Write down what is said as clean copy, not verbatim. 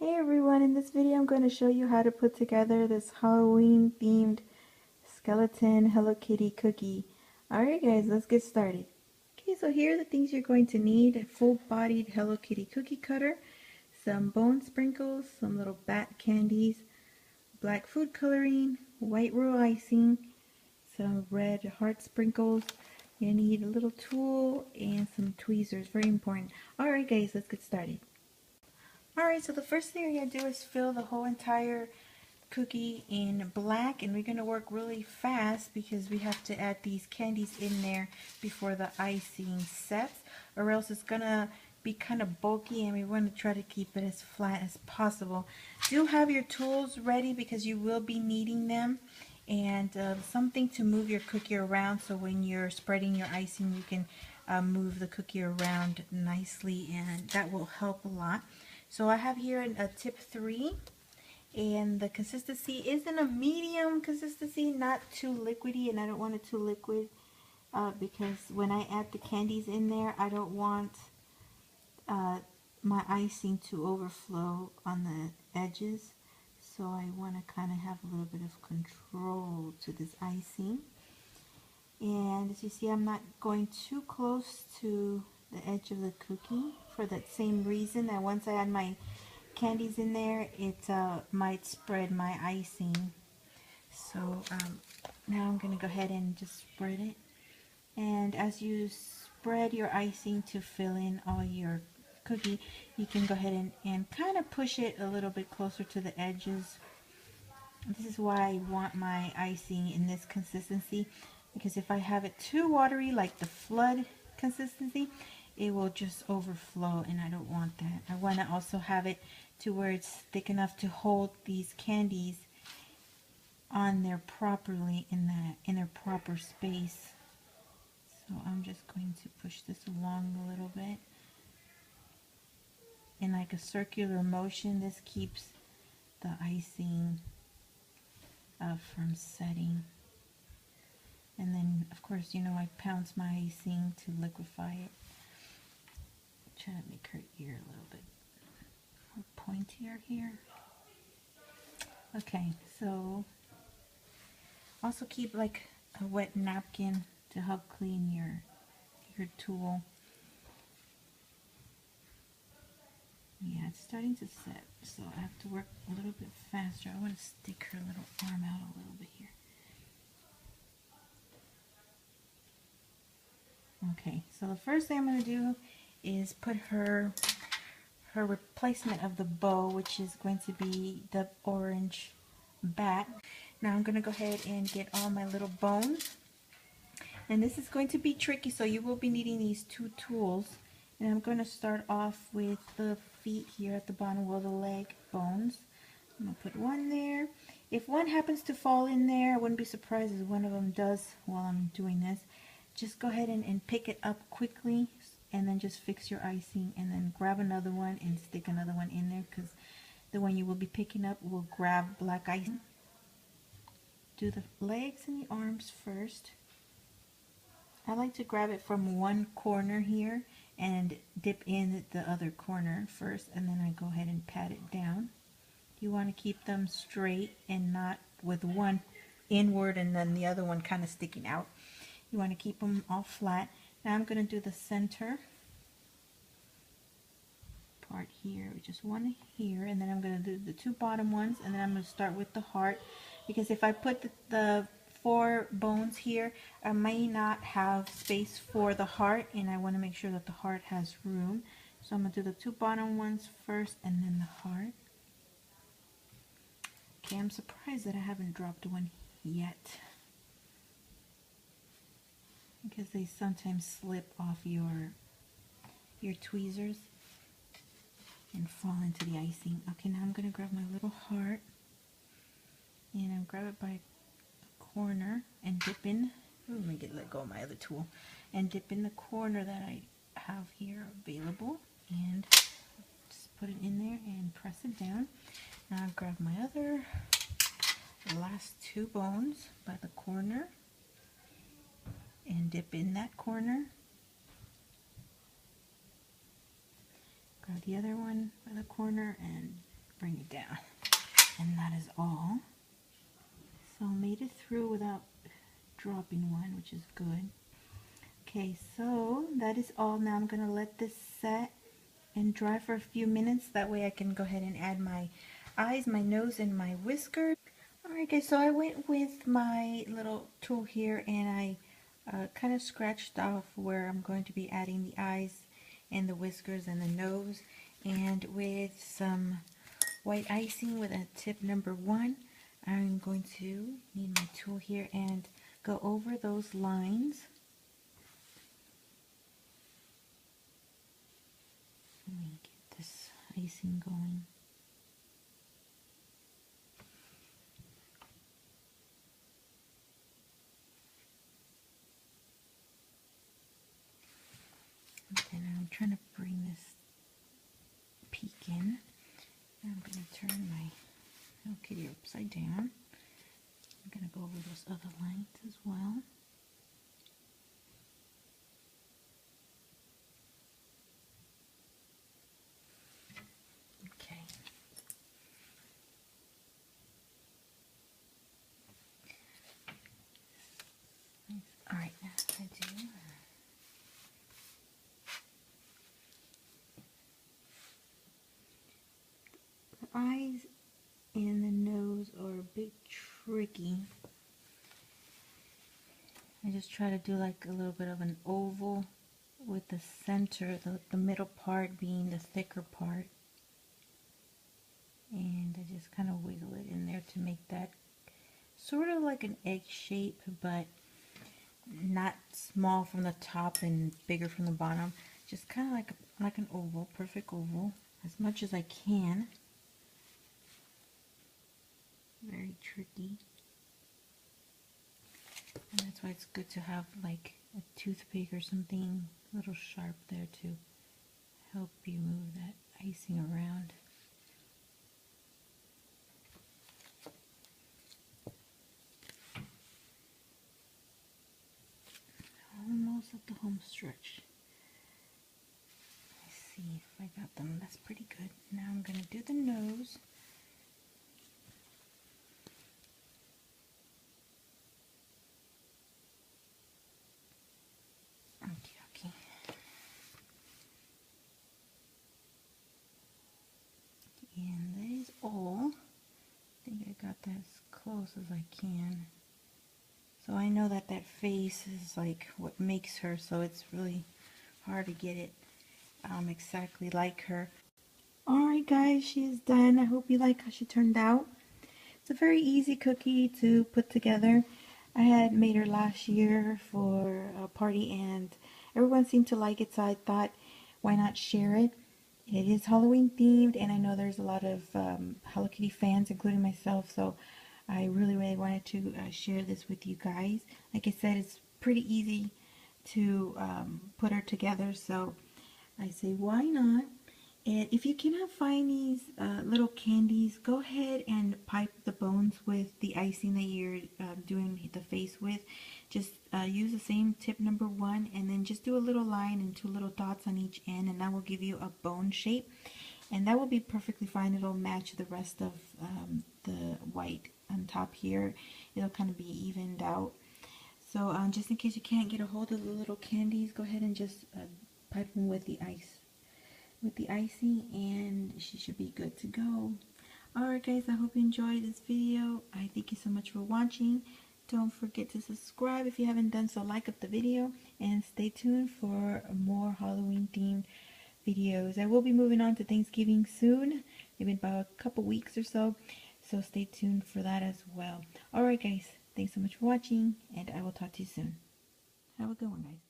Hey everyone, in this video I'm going to show you how to put together this Halloween themed skeleton Hello Kitty cookie. Alright guys, let's get started. Okay, so here are the things you're going to need. A full-bodied Hello Kitty cookie cutter, some bone sprinkles, some little bat candies, black food coloring, white royal icing, some red heart sprinkles. You need a little tool and some tweezers, very important. Alright guys, let's get started. Alright, so the first thing you're going to do is fill the whole entire cookie in black, and we're going to work really fast because we have to add these candies in there before the icing sets, or else it's going to be kind of bulky, and we want to try to keep it as flat as possible. Do have your tools ready because you will be needing them, and something to move your cookie around so when you're spreading your icing you can move the cookie around nicely, and that will help a lot. So I have here a tip 3, and the consistency is in a medium consistency, not too liquidy, and I don't want it too liquid because when I add the candies in there, I don't want my icing to overflow on the edges. So I want to kind of have a little bit of control to this icing. And as you see, I'm not going too close to the edge of the cookie for that same reason that once I add my candies in there, it might spread my icing. So now I'm going to go ahead and just spread it. And as you spread your icing to fill in all your cookie, you can go ahead and kind of push it a little bit closer to the edges. This is why I want my icing in this consistency, because if I have it too watery, like the flood consistency, it will just overflow, and I don't want that. I want to also have it to where it's thick enough to hold these candies on there properly in their proper space. So I'm just going to push this along a little bit in like a circular motion. This keeps the icing from setting. And then of course, you know, I pounce my icing to liquefy it. Try to make her ear a little bit more pointier here. Okay, so also keep like a wet napkin to help clean your tool. Yeah, it's starting to set, so I have to work a little bit faster. I want to stick her little arm out a little bit here. Okay, so the first thing I'm going to do is put her replacement of the bow, which is going to be the orange bat. Now I'm going to go ahead and get all my little bones. And this is going to be tricky, so you will be needing these 2 tools. And I'm going to start off with the feet here at the bottom, well, the leg bones. I'm going to put one there. If one happens to fall in there, I wouldn't be surprised if one of them does while I'm doing this. Just go ahead and pick it up quickly, and then just fix your icing, and then grab another one and stick another one in there, because the one you will be picking up will grab black icing. Do the legs and the arms first. I like to grab it from one corner here and dip in the other corner first, and then I go ahead and pat it down. You want to keep them straight and not with one inward and then the other one kind of sticking out. You want to keep them all flat. Now I'm going to do the center part here, just one here, and then I'm going to do the 2 bottom ones, and then I'm going to start with the heart, because if I put the 4 bones here, I may not have space for the heart, and I want to make sure that the heart has room. So I'm going to do the 2 bottom ones first and then the heart. Okay, I'm surprised that I haven't dropped one yet, because they sometimes slip off your tweezers and fall into the icing. Okay, now I'm going to grab my little heart, and I'll grab it by the corner and dip in. Let me let go of my other tool and dip in the corner that I have here available, and just put it in there and press it down. Now I'll grab my last 2 bones by the corner and dip in that corner. Grab the other one by the corner and bring it down. And that is all. So made it through without dropping one, which is good. Okay, so that is all. Now I'm going to let this set and dry for a few minutes. That way I can go ahead and add my eyes, my nose, and my whiskers. Alright guys, so I went with my little tool here and I kind of scratched off where I'm going to be adding the eyes and the whiskers and the nose. And with some white icing with a tip number 1, I'm going to need my tool here and go over those lines. Let me get this icing going. And then I'm trying to bring this peak in. Now I'm going to turn my Hello Kitty upside down. I'm going to go over those other lines as well. Okay. Alright, now I do. The eyes and the nose are a bit tricky. I just try to do like a little bit of an oval with the center, the middle part being the thicker part. And I just kind of wiggle it in there to make that sort of like an egg shape, but not small from the top and bigger from the bottom. Just kind of like an oval, perfect oval, as much as I can. Very tricky. And that's why it's good to have like a toothpick or something a little sharp there to help you move that icing around. Almost at the home stretch. Let's see if I got them. That's pretty good. Now I'm going to do the nose. Okay. And that is all. I think I got that as close as I can. So I know that that face is like what makes her, so it's really hard to get it exactly like her. Alright guys, she is done. I hope you like how she turned out. It's a very easy cookie to put together. I had made her last year for a party and everyone seemed to like it, so I thought why not share it. It is Halloween themed and I know there's a lot of Hello Kitty fans, including myself, so I really wanted to share this with you guys. Like I said, it's pretty easy to put her together, so I say why not. And if you cannot find these little candies, go ahead and pipe the bones with the icing that you're doing the face with. Just use the same tip number 1 and then just do a little line and 2 little dots on each end, and that will give you a bone shape. And that will be perfectly fine. It'll match the rest of the white on top here. It'll kind of be evened out. So just in case you can't get a hold of the little candies, go ahead and just pipe them with the icing and she should be good to go. Alright guys, I hope you enjoyed this video. I thank you so much for watching. Don't forget to subscribe if you haven't done so. Like up the video and stay tuned for more Halloween themed videos. I will be moving on to Thanksgiving soon, maybe about a couple weeks or so, so stay tuned for that as well. Alright guys, thanks so much for watching and I will talk to you soon. Have a good one guys.